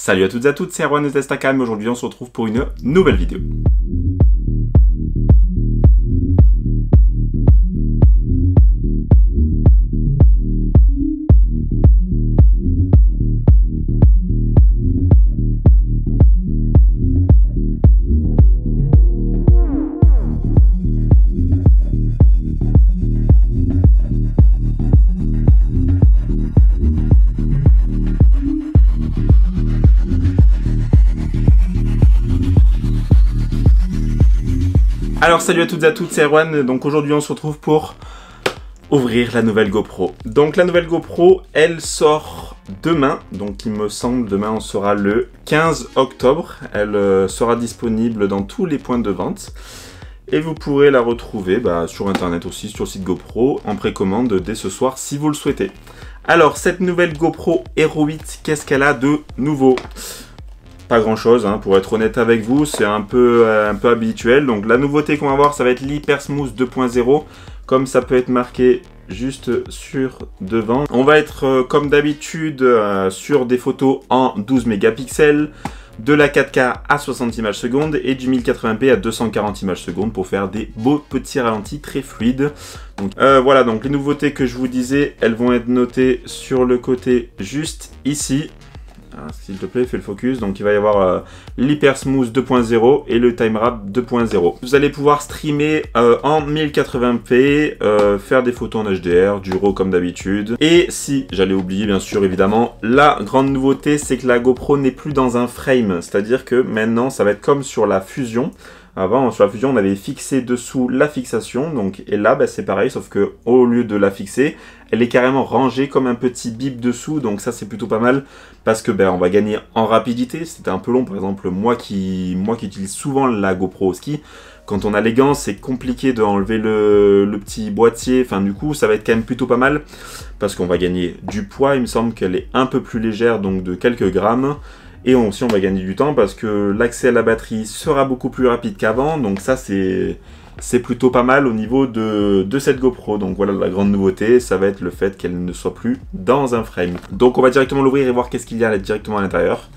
Salut à toutes et à toutes, c'est Erwan de Testacam et aujourd'hui on se retrouve pour une nouvelle vidéo. Alors salut à toutes et à toutes, c'est Erwan, donc aujourd'hui on se retrouve pour ouvrir la nouvelle GoPro. Donc la nouvelle GoPro, elle sort demain, donc il me semble demain on sera le 15 octobre. Elle sera disponible dans tous les points de vente. Et vous pourrez la retrouver sur internet aussi, sur le site GoPro, en précommande dès ce soir si vous le souhaitez. Alors cette nouvelle GoPro Hero 8, qu'est-ce qu'elle a de nouveau ? Pas grand chose, hein, pour être honnête avec vous, c'est un peu habituel. Donc la nouveauté qu'on va voir, ça va être l'Hyper Smooth 2.0, comme ça peut être marqué juste sur devant. On va être comme d'habitude sur des photos en 12 mégapixels, de la 4K à 60 images secondes et du 1080p à 240 images secondes pour faire des beaux petits ralentis très fluides. Donc voilà, donc les nouveautés que je vous disais, elles vont être notées sur le côté juste ici. S'il te plaît, fais le focus. Donc il va y avoir l'Hyper Smooth 2.0 et le Time Wrap 2.0. Vous allez pouvoir streamer en 1080p, faire des photos en HDR, du RAW comme d'habitude. Et si, j'allais oublier bien sûr évidemment, la grande nouveauté c'est que la GoPro n'est plus dans un frame. C'est-à-dire que maintenant ça va être comme sur la Fusion. Avant, sur la Fusion, on avait fixé dessous la fixation, donc, et là, c'est pareil, sauf que au lieu de la fixer, elle est carrément rangée comme un petit bip dessous, donc ça, c'est plutôt pas mal, parce que on va gagner en rapidité. C'était un peu long, par exemple, moi qui utilise souvent la GoPro au ski, quand on a les gants, c'est compliqué d'enlever le petit boîtier, enfin, du coup, ça va être quand même plutôt pas mal, parce qu'on va gagner du poids, il me semble qu'elle est un peu plus légère, donc de quelques grammes. Et aussi on va gagner du temps parce que l'accès à la batterie sera beaucoup plus rapide qu'avant. Donc ça c'est plutôt pas mal au niveau de cette GoPro. Donc voilà la grande nouveauté, ça va être le fait qu'elle ne soit plus dans un frame. Donc on va directement l'ouvrir et voir qu'est-ce qu'il y a directement à l'intérieur.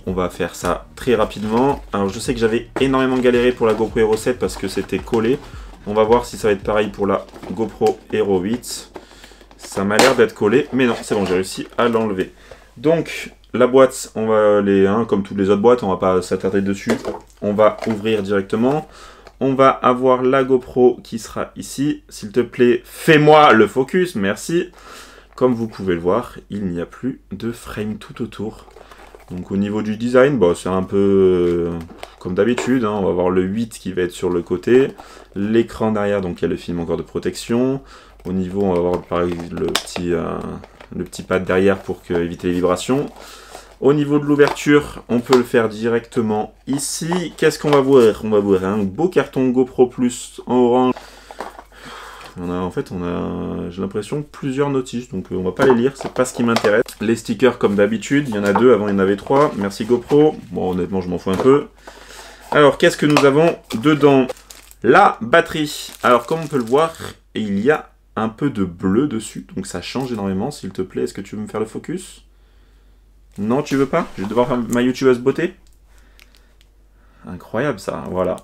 On va faire ça très rapidement. Alors je sais que j'avais énormément galéré pour la GoPro Hero 7 parce que c'était collé. On va voir si ça va être pareil pour la GoPro Hero 8. Ça m'a l'air d'être collé, mais non, c'est bon, j'ai réussi à l'enlever. Donc la boîte, on va comme toutes les autres boîtes, on va pas s'attarder dessus. On va ouvrir directement. On va avoir la GoPro qui sera ici. S'il te plaît, fais-moi le focus, merci. Comme vous pouvez le voir, il n'y a plus de frame tout autour. Donc au niveau du design, c'est un peu comme d'habitude. On va avoir le 8 qui va être sur le côté. L'écran derrière, donc il y a le film encore de protection. Au niveau, on va avoir pareil le petit pad derrière pour éviter les vibrations. Au niveau de l'ouverture, on peut le faire directement ici. Qu'est-ce qu'on va voir? On va voir un beau carton GoPro Plus en orange. J'ai l'impression, plusieurs notices, donc on va pas les lire, c'est pas ce qui m'intéresse. Les stickers comme d'habitude, il y en a 2, avant il y en avait 3. Merci GoPro. Bon, honnêtement, je m'en fous un peu. Alors, qu'est-ce que nous avons dedans? La batterie. Alors, comme on peut le voir, il y a un peu de bleu dessus, donc ça change énormément. S'il te plaît, est-ce que tu veux me faire le focus? Non, tu veux pas? Je vais devoir faire ma youtubeuse beauté. Incroyable ça, voilà.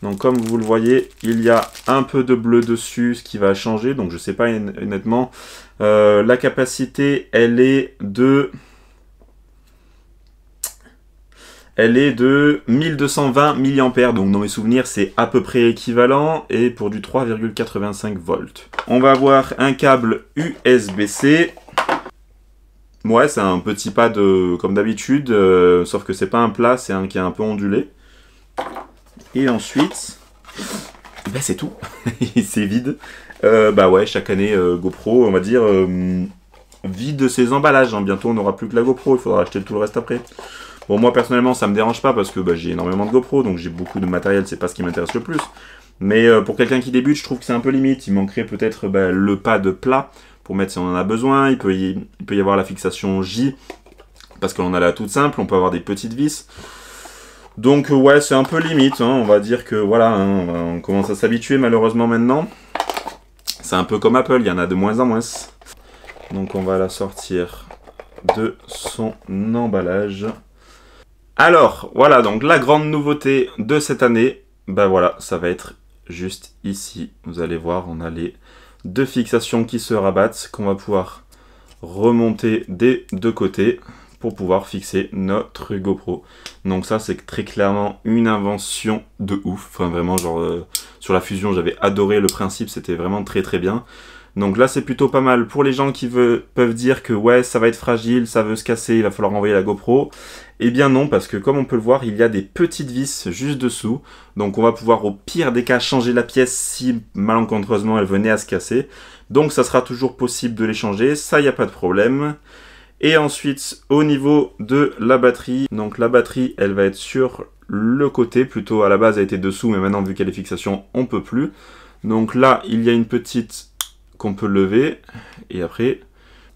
Donc comme vous le voyez, il y a un peu de bleu dessus, ce qui va changer, donc je sais pas honnêtement. La capacité, elle est de 1220 mAh, donc dans mes souvenirs c'est à peu près équivalent, et pour du 3,85 volts. On va avoir un câble USB-C. Ouais, c'est un petit pad comme d'habitude, sauf que c'est pas un plat, c'est un qui est un peu ondulé. Et ensuite, c'est tout, c'est vide. Ouais, chaque année GoPro, on va dire, vide ses emballages. Bientôt on n'aura plus que la GoPro, il faudra acheter tout le reste après. Bon, moi personnellement ça me dérange pas parce que j'ai énormément de GoPro, donc j'ai beaucoup de matériel, c'est pas ce qui m'intéresse le plus. Mais pour quelqu'un qui débute, je trouve que c'est un peu limite. Il manquerait peut-être le pad plat pour mettre si on en a besoin. Il peut y avoir la fixation J, parce que l'on a la toute simple, on peut avoir des petites vis. Donc ouais, c'est un peu limite, on va dire que voilà, on commence à s'habituer malheureusement maintenant. C'est un peu comme Apple, il y en a de moins en moins. Donc on va la sortir de son emballage. Alors, voilà, donc la grande nouveauté de cette année, ben voilà, ça va être juste ici. Vous allez voir, on a les deux fixations qui se rabattent, qu'on va pouvoir remonter des deux côtés pour pouvoir fixer notre GoPro. Donc ça, c'est très clairement une invention de ouf. Enfin, vraiment, genre, sur la Fusion, j'avais adoré le principe, c'était vraiment très très bien. Donc là, c'est plutôt pas mal. Pour les gens qui peuvent dire que ouais, ça va être fragile, ça veut se casser, il va falloir envoyer la GoPro. Eh bien non, parce que comme on peut le voir, il y a des petites vis juste dessous. Donc on va pouvoir au pire des cas changer la pièce si malencontreusement elle venait à se casser. Donc ça sera toujours possible de les changer, ça, il n'y a pas de problème. Et ensuite, au niveau de la batterie, donc la batterie, elle va être sur le côté, plutôt à la base elle était dessous, mais maintenant vu qu'elle est fixation, on peut plus. Donc là, il y a une petite qu'on peut lever, et après,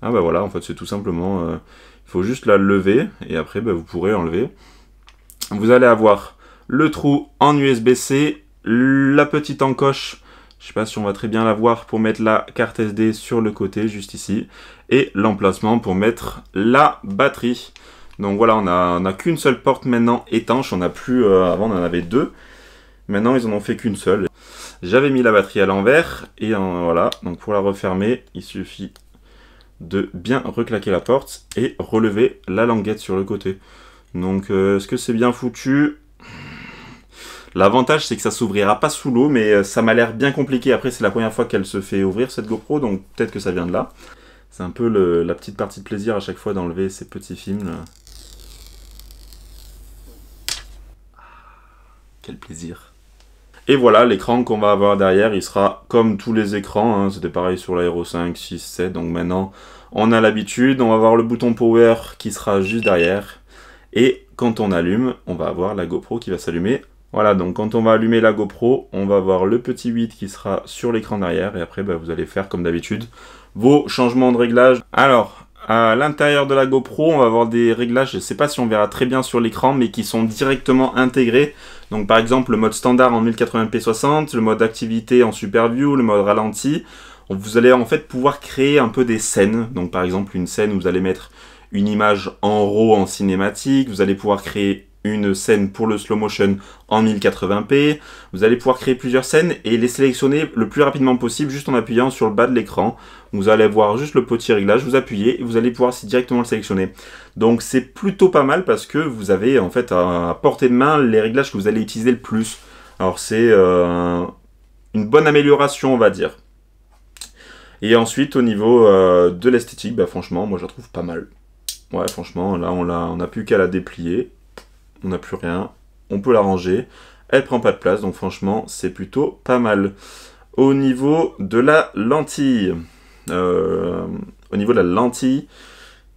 ah bah voilà, en fait c'est tout simplement, il faut juste la lever, et après bah, vous pourrez enlever. Vous allez avoir le trou en USB-C, la petite encoche, je sais pas si on va très bien la voir, pour mettre la carte SD sur le côté, juste ici, et l'emplacement pour mettre la batterie. Donc voilà, on a qu'une seule porte maintenant étanche, on a plus, avant on en avait deux, maintenant ils en ont fait qu'une seule. J'avais mis la batterie à l'envers, et voilà, donc pour la refermer, il suffit de bien reclaquer la porte et relever la languette sur le côté. Donc est-ce que c'est bien foutu? L'avantage c'est que ça s'ouvrira pas sous l'eau, mais ça m'a l'air bien compliqué. Après c'est la première fois qu'elle se fait ouvrir cette GoPro, donc peut-être que ça vient de là. C'est un peu la petite partie de plaisir à chaque fois d'enlever ces petits films là. Quel plaisir. Et voilà, l'écran qu'on va avoir derrière, il sera comme tous les écrans, hein, c'était pareil sur l'Aero 5, 6, 7, donc maintenant on a l'habitude, on va avoir le bouton Power qui sera juste derrière, et quand on allume, on va avoir la GoPro qui va s'allumer. Voilà, donc quand on va allumer la GoPro, on va avoir le petit 8 qui sera sur l'écran derrière, et après bah, vous allez faire comme d'habitude vos changements de réglage. Alors, à l'intérieur de la GoPro, on va avoir des réglages, je ne sais pas si on verra très bien sur l'écran, mais qui sont directement intégrés. Donc par exemple, le mode standard en 1080p 60, le mode activité en Super View, le mode ralenti. Vous allez en fait pouvoir créer un peu des scènes. Donc par exemple, une scène où vous allez mettre une image en RAW en cinématique. Vous allez pouvoir créer une scène pour le slow motion en 1080p. Vous allez pouvoir créer plusieurs scènes et les sélectionner le plus rapidement possible juste en appuyant sur le bas de l'écran. Vous allez voir juste le petit réglage, vous appuyez et vous allez pouvoir directement le sélectionner. Donc c'est plutôt pas mal parce que vous avez en fait à portée de main les réglages que vous allez utiliser le plus. Alors c'est une bonne amélioration on va dire. Et ensuite au niveau de l'esthétique, bah, franchement moi je la trouve pas mal. Ouais franchement là on n'a plus qu'à la déplier. On n'a plus rien, on peut la ranger, elle prend pas de place, donc franchement, c'est plutôt pas mal. Au niveau de la lentille, eh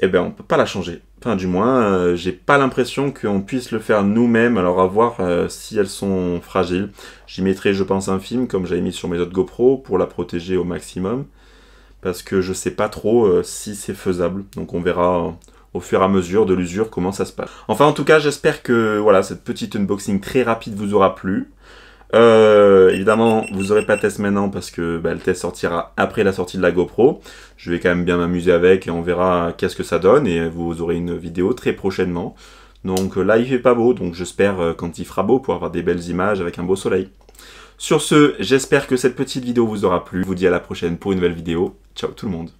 ben, on peut pas la changer. Enfin, du moins, j'ai pas l'impression qu'on puisse le faire nous-mêmes, alors à voir si elles sont fragiles. J'y mettrai, je pense, un film, comme j'avais mis sur mes autres GoPro, pour la protéger au maximum, parce que je sais pas trop si c'est faisable, donc on verra au fur et à mesure de l'usure comment ça se passe. Enfin en tout cas j'espère que voilà, cette petite unboxing très rapide vous aura plu. Évidemment vous n'aurez pas de test maintenant parce que bah, le test sortira après la sortie de la GoPro. Je vais quand même bien m'amuser avec et on verra qu'est-ce que ça donne et vous aurez une vidéo très prochainement. Donc là il fait pas beau, donc j'espère quand il fera beau pour avoir des belles images avec un beau soleil. Sur ce, j'espère que cette petite vidéo vous aura plu. Je vous dis à la prochaine pour une nouvelle vidéo. Ciao tout le monde.